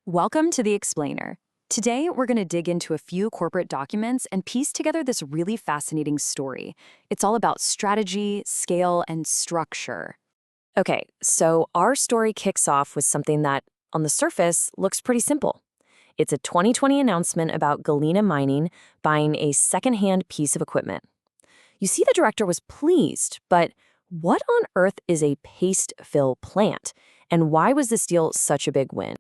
Welcome to The Explainer. Today, we're going to dig into a few corporate documents and piece together this really fascinating story. It's all about strategy, scale, and structure. Okay, so our story kicks off with something that, on the surface, looks pretty simple. It's a 2020 announcement about Galena Mining buying a secondhand piece of equipment. You see, the director was pleased, but what on earth is a paste fill plant? And why was this deal such a big win?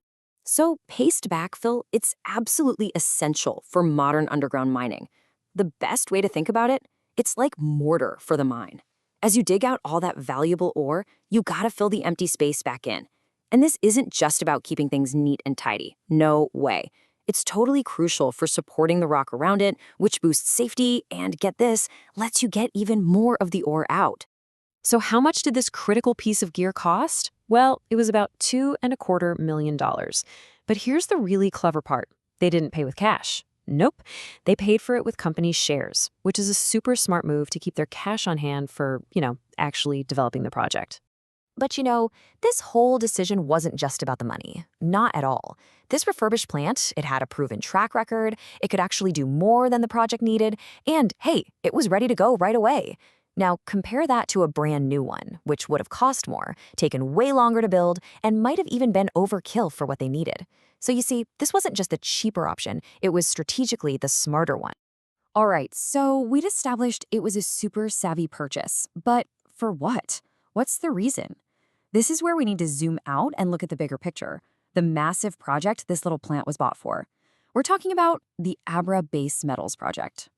So paste backfill, it's absolutely essential for modern underground mining. The best way to think about it, it's like mortar for the mine. As you dig out all that valuable ore, you gotta fill the empty space back in. And this isn't just about keeping things neat and tidy. No way. It's totally crucial for supporting the rock around it, which boosts safety and, get this, lets you get even more of the ore out. So how much did this critical piece of gear cost? Well, it was about $2.25 million. But here's the really clever part. They didn't pay with cash. Nope. They paid for it with company shares, which is a super smart move to keep their cash on hand for, actually developing the project. But this whole decision wasn't just about the money. Not at all. This refurbished plant, it had a proven track record, it could actually do more than the project needed, and hey, it was ready to go right away. Now, compare that to a brand new one, which would have cost more, taken way longer to build, and might have even been overkill for what they needed. So you see, this wasn't just the cheaper option, it was strategically the smarter one. All right, so we'd established it was a super savvy purchase, but for what? What's the reason? This is where we need to zoom out and look at the bigger picture, the massive project this little plant was bought for. We're talking about the Abra Base Metals project.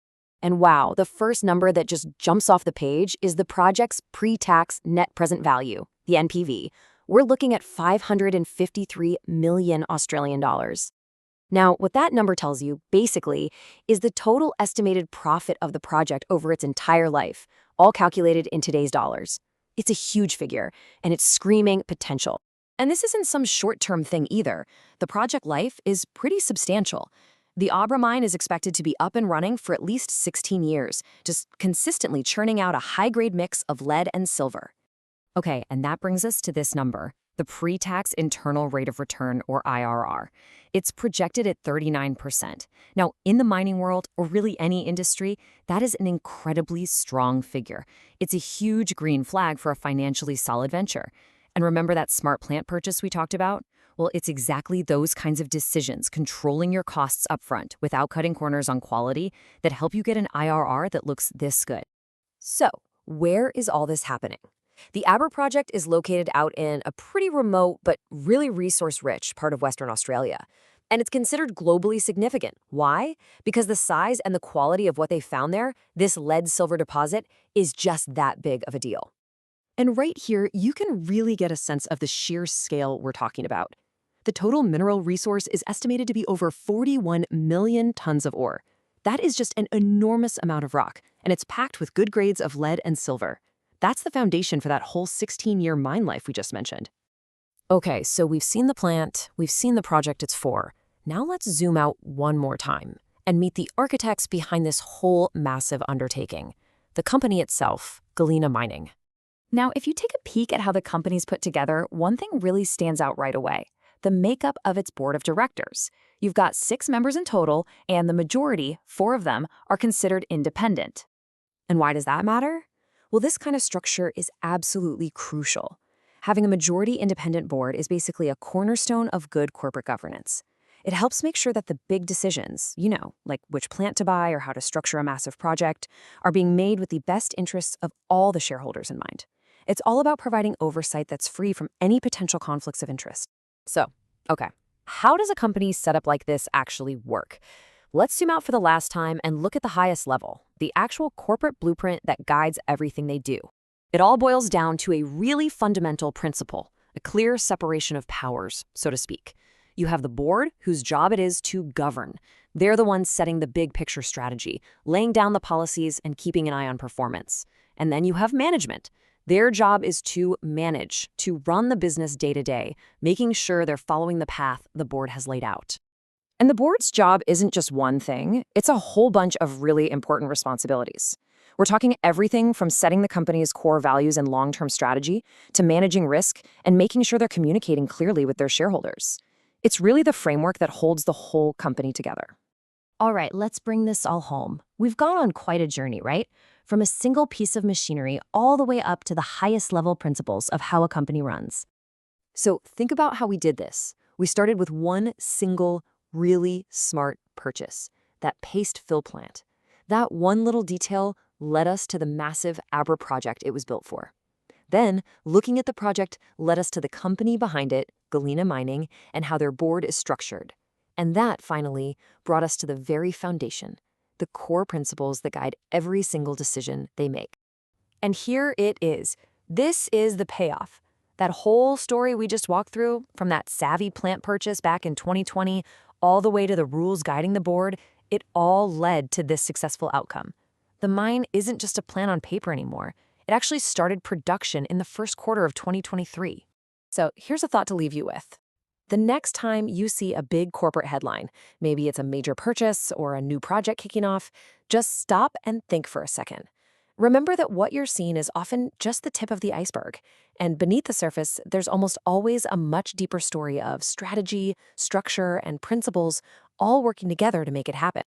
And wow, the first number that just jumps off the page is the project's pre-tax net present value, the NPV. We're looking at 553 million Australian dollars. Now, what that number tells you, basically, is the total estimated profit of the project over its entire life, all calculated in today's dollars. It's a huge figure, and it's screaming potential. And this isn't some short-term thing either. The project life is pretty substantial. The Abra mine is expected to be up and running for at least 16 years, just consistently churning out a high-grade mix of lead and silver. Okay, and that brings us to this number, the pre-tax internal rate of return, or IRR. It's projected at 39%. Now, in the mining world, or really any industry, that is an incredibly strong figure. It's a huge green flag for a financially solid venture. And remember that smart plant purchase we talked about? Well, it's exactly those kinds of decisions, controlling your costs upfront without cutting corners on quality, that help you get an IRR that looks this good. So, where is all this happening? The Abra project is located out in a pretty remote but really resource-rich part of Western Australia. And it's considered globally significant. Why? Because the size and the quality of what they found there, this lead-silver deposit, is just that big of a deal. And right here, you can really get a sense of the sheer scale we're talking about. The total mineral resource is estimated to be over 41 million tons of ore. That is just an enormous amount of rock, and it's packed with good grades of lead and silver. That's the foundation for that whole 16-year mine life we just mentioned. Okay, so we've seen the plant, we've seen the project it's for. Now let's zoom out one more time and meet the architects behind this whole massive undertaking. The company itself, Galena Mining. Now, if you take a peek at how the company's put together, one thing really stands out right away: the makeup of its board of directors. You've got 6 members in total, and the majority, 4 of them, are considered independent. And why does that matter? Well, this kind of structure is absolutely crucial. Having a majority independent board is basically a cornerstone of good corporate governance. It helps make sure that the big decisions, like which plant to buy or how to structure a massive project, are being made with the best interests of all the shareholders in mind. It's all about providing oversight that's free from any potential conflicts of interest. So, okay, how does a company set up like this actually work? Let's zoom out for the last time and look at the highest level, the actual corporate blueprint that guides everything they do. It all boils down to a really fundamental principle, a clear separation of powers, so to speak. You have the board, whose job it is to govern. They're the ones setting the big picture strategy, laying down the policies and keeping an eye on performance. And then you have management. Their job is to manage, to run the business day to day, making sure they're following the path the board has laid out. And the board's job isn't just one thing, it's a whole bunch of really important responsibilities. We're talking everything from setting the company's core values and long-term strategy to managing risk and making sure they're communicating clearly with their shareholders. It's really the framework that holds the whole company together. All right, let's bring this all home. We've gone on quite a journey, right? From a single piece of machinery all the way up to the highest level principles of how a company runs. So think about how we did this. We started with one single, really smart purchase, that paste fill plant. That one little detail led us to the massive Abra project it was built for. Then, looking at the project led us to the company behind it, GeoVision Mining, and how their board is structured. And that, finally, brought us to the very foundation, the core principles that guide every single decision they make. And here it is. This is the payoff. That whole story we just walked through, from that savvy plant purchase back in 2020 all the way to the rules guiding the board, it all led to this successful outcome. The mine isn't just a plan on paper anymore. It actually started production in the first quarter of 2023. So here's a thought to leave you with. The next time you see a big corporate headline, maybe it's a major purchase or a new project kicking off, just stop and think for a second. Remember that what you're seeing is often just the tip of the iceberg. And beneath the surface, there's almost always a much deeper story of strategy, structure, and principles all working together to make it happen.